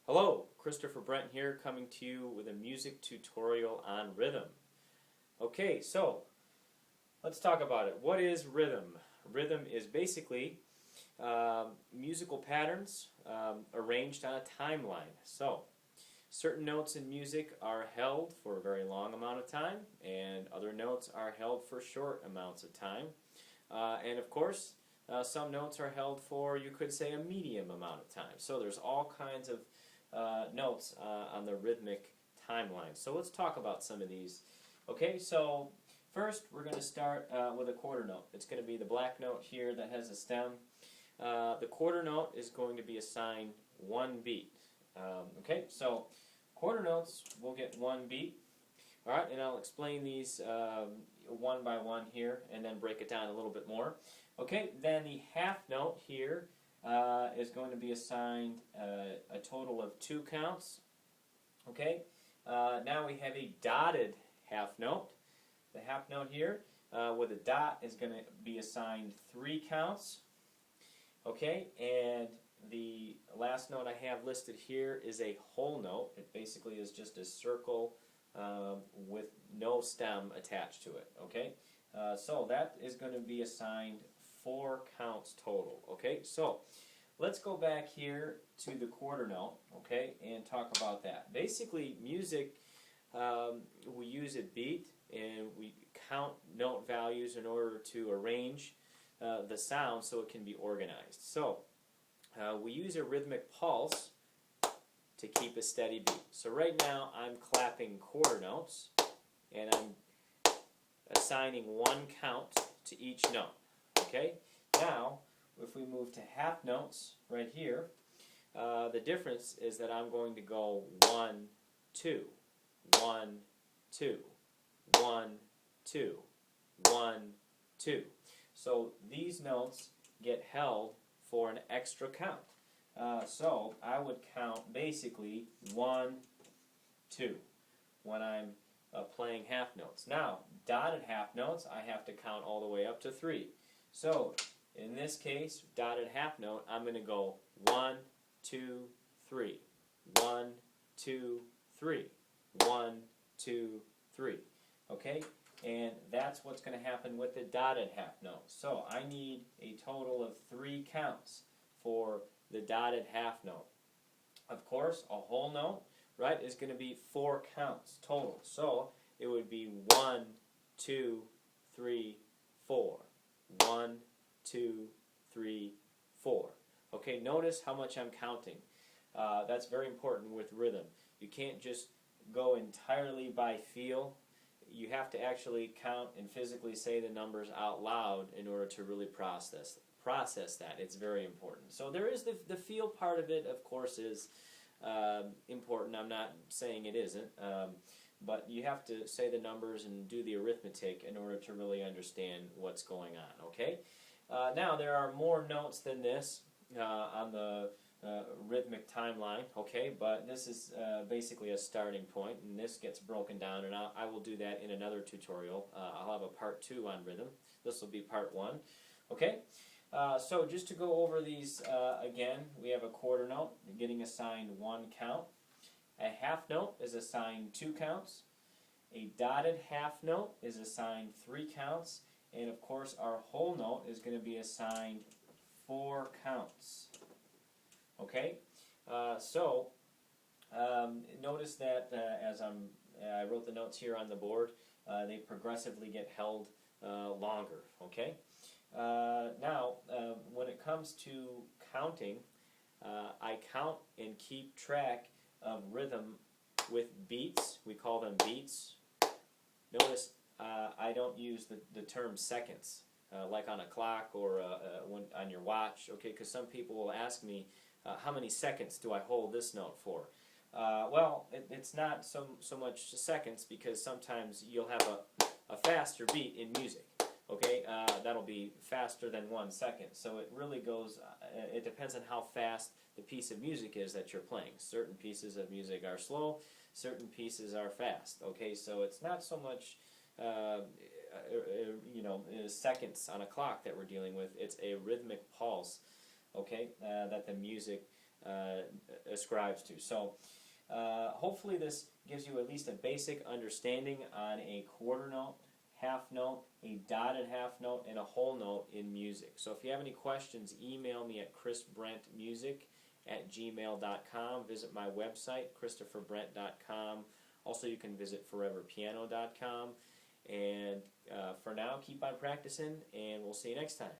Hello, Christopher Brent here, coming to you with a music tutorial on rhythm. Okay, so let's talk about it. What is rhythm? Rhythm is basically musical patterns arranged on a timeline. So, certain notes in music are held for a very long amount of time, and other notes are held for short amounts of time. And of course, some notes are held for, you could say, a medium amount of time. So there's all kinds of notes on the rhythmic timeline. So let's talk about some of these. Okay, so first we're going to start with a quarter note. It's going to be the black note here that has a stem. The quarter note is going to be assigned one beat. Okay, so quarter notes will get one beat. Alright, and I'll explain these one by one here and then break it down a little bit more. Okay, then the half note here is going to be assigned a total of 2 counts. Okay, now we have a dotted half note. The half note here with a dot is going to be assigned 3 counts. Okay, and the last note I have listed here is a whole note. It basically is just a circle with no stem attached to it. Okay, so that is going to be assigned 4 counts total. Okay, so let's go back here to the quarter note, okay, and talk about that. Basically, music, we use a beat and we count note values in order to arrange the sound so it can be organized. So we use a rhythmic pulse to keep a steady beat. So right now I'm clapping quarter notes and I'm assigning 1 count to each note. Okay? Now, if we move to half notes right here, the difference is that I'm going to go 1, 2, 1, 2, 1, 2, 1, 2. So these notes get held for an extra count. So I would count basically 1, 2 when I'm playing half notes. Now, dotted half notes, I have to count all the way up to 3. So in this case, dotted half note, I'm going to go 1, 2, 3, 1, 2, 3, 1, 2, 3. Okay? And that's what's going to happen with the dotted half note. So I need a total of 3 counts for the dotted half note. Of course, a whole note, right, is going to be 4 counts total. So it would be 1, 2, 3, 4. 1, 2, 3, 4. Okay, notice how much I'm counting. That's very important with rhythm. You can't just go entirely by feel. You have to actually count and physically say the numbers out loud in order to really process that. It's very important. So there is the feel part of it, of course, is important. I'm not saying it isn't. But you have to say the numbers and do the arithmetic in order to really understand what's going on, okay? Now, there are more notes than this on the rhythmic timeline, okay? But this is basically a starting point, and this gets broken down, and I will do that in another tutorial. I'll have a part 2 on rhythm. This will be part 1, okay? So just to go over these again, we have a quarter note getting assigned 1 count. A half note is assigned 2 counts. A dotted half note is assigned 3 counts. And of course our whole note is going to be assigned 4 counts. Okay? So notice that as I wrote the notes here on the board, they progressively get held longer. Okay? Now, when it comes to counting, I count and keep track of rhythm with beats. We call them beats. Notice I don't use the term seconds like on a clock or on your watch, okay, because some people will ask me how many seconds do I hold this note for. Well, it's not so much seconds, because sometimes you'll have a faster beat in music. Okay, that'll be faster than 1 second. So it really goes, it depends on how fast the piece of music is that you're playing. Certain pieces of music are slow, certain pieces are fast. Okay, so it's not so much, seconds on a clock that we're dealing with. It's a rhythmic pulse, okay, that the music ascribes to. So hopefully this gives you at least a basic understanding on a quarter note, half note, a dotted half note, and a whole note in music. So if you have any questions, email me at chrisbrentmusic@gmail.com. Visit my website, christopherbrent.com. Also, you can visit foreverpiano.com. And for now, keep on practicing, and we'll see you next time.